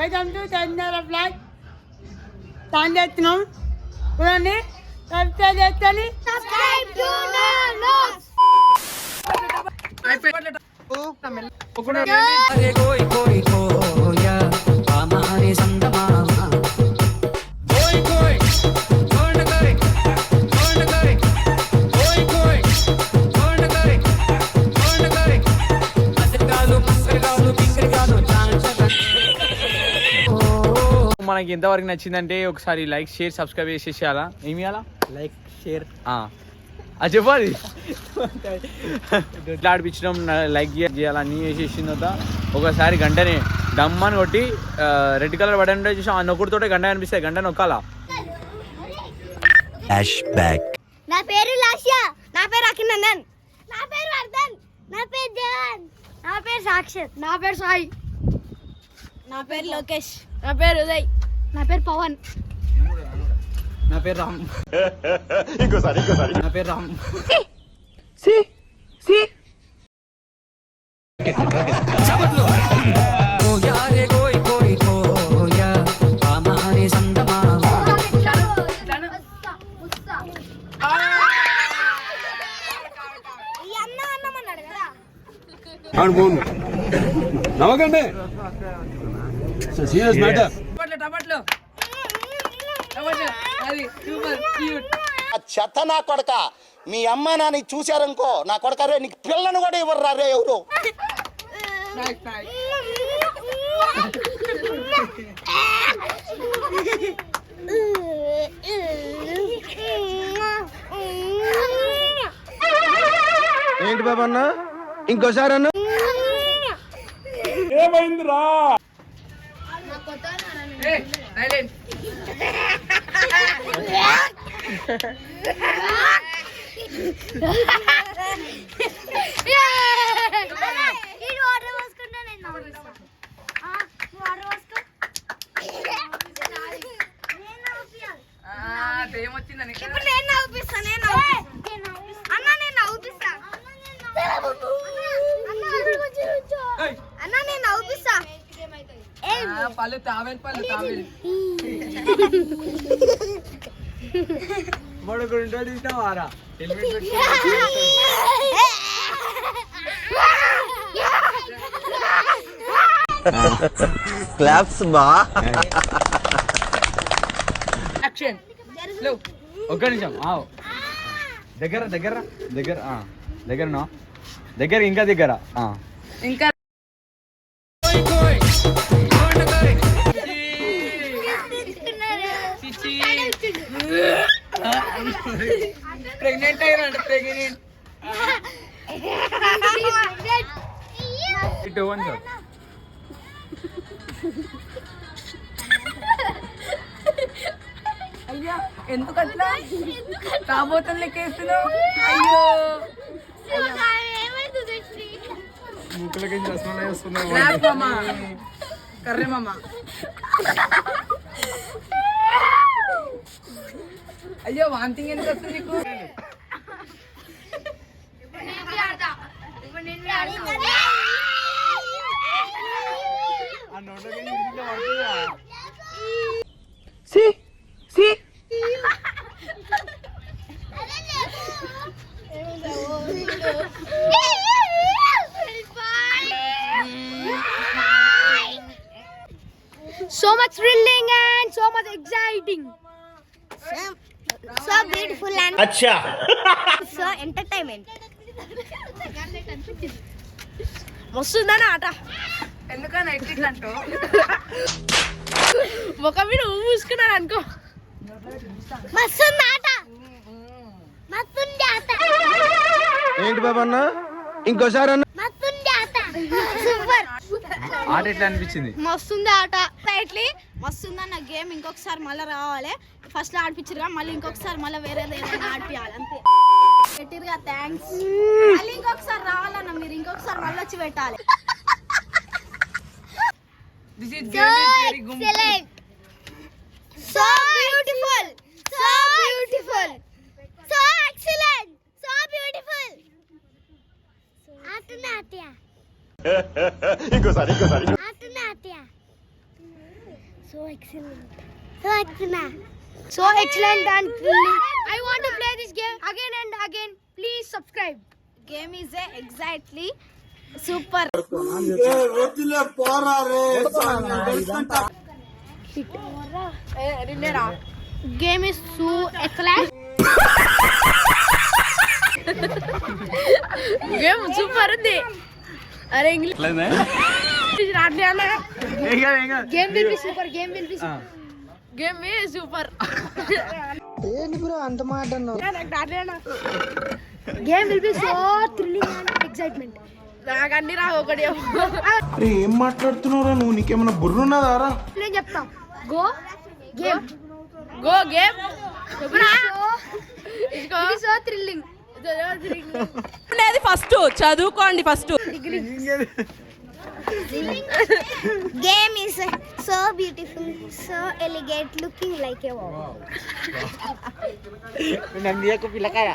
Welcome to Telangana blog. Start చేస్తున్నాం. చూడండి, subscribe చేస్తాను. మనకి ఎంతవరకు నచ్చిందంటే ఒకసారి లైక్ షేర్ సబ్స్క్రైబ్ చేసేసేయాలా. ఏమి ఇవ్వాలా? లైక్ షేర్ అది చెప్పాలి. ఇట్లా ఆడిపించడం, లైక్ చేయాలని వేసేసిన తర్వాత ఒకసారి గంటనే డమ్మని కొట్టి రెడ్ కలర్ బటన్ ఉంటే చూసాం. ఆ నొక్కుడుతోటే గంట కనిపిస్తాయి. గంట నొక్కాలా. నా పేరు లాస్య. నా పేరు అఖినందన్. నా పేరు వర్ధన్. నా పేరు దేవన్. నా పేరు సాక్షత్. నా పేరు సాయి. నా పేరు లోకేష్. నా పేరు ఉదయ్. నా పేరు పవన్. నా పేరు రామ్. ఇంకోసారి నా పేరు రామ్. నవ్వకండి. Serious matter. చెత్త నా కొడక, మీ అమ్మ నాన్న చూశారనుకో, నా కొడక రే నీకు పిల్లను కూడా ఇవ్వరు రే ఎవరు. ఏంటి బాబా అన్న, ఇంకోసారి అన్న. ఏమైందిరా? పళ్ళు తావేలు పళ్ళు తావేలు మరొకరు ఇంట్లో తీసినావారా? క్లాప్స్ బా. యాక్షన్. ఒక్క నిమిషం. దగ్గర దగ్గర దగ్గర దగ్గర దగ్గర ఇంకా దగ్గర ఇంకా ప్రెగ్నెంట్ అయినా ప్రెగ్నెంట్. అయ్యా ఎందుకట్లా కాబోతం లెక్కేస్తున్నావు? అయ్యో కర్రే మామ. అయ్యో వాంతింగ్ ఎందుకు వస్తుంది నీకు? So much thrilling and so much exciting. So beautiful and so entertainment. మస్తుందనా ఆట. ఎందుకన్నా ఎట్లా అంటావు? ముఖం మీద ఊసుకున్నాను అనుకో. మస్తుంది ఆట. మస్తుంది ఆట. ఏంటి బాబా అన్న, ఇంకోసారి అన్న. మస్తుంది ఆట. సూపర్. ఆట ఎట్లా అనిపించింది? మస్తుంది ఆట. రైట్లీ మస్తుందన్న గేమ్. ఇంకొకసారి మళ్ళీ రావాలి. ఫస్ట్ లో ఆడిపించారుగా, మళ్ళీ ఇంకొకసారి మళ్ళీ వేరేది ఏమైనా ఆడిపియాలి అంతే. పెట్టిరుగా, థ్యాంక్స్. మళ్ళీ ఇంకొకసారి రావాలన్న మీరు, ఇంకొకసారి మళ్ళీ వచ్చి పెట్టాలి. This is excellent. So beautiful. So beautiful. So excellent. So beautiful. ఆటనాట్య. ఇంకోసారి ఆటనాట్య. So excellent and I want to play this game again and again. Please subscribe. Game is exactly super. Game is so excellent. Game super ఉంది. అరే English రాట్లే అన్న. Game will be super. Game will be super. Game super. ఏంటి bro అంత మాట అన్నావు? Game will be so thrilling and excitement. నాకు అన్ని రా ఒకటి అరే ఏం మాట్లాడుతున్నావురా నువ్వు? నీకేమన్నా బుర్రున్నదారా? నేను చెప్తా. Go game. గో గేమ్ చెప్పురా. It is so thrilling. ఉండేది ఫస్ట్ చదువుకోండి first. Game is so beautiful, so elegant, looking like a wow. నందియకు పిల్లకాయ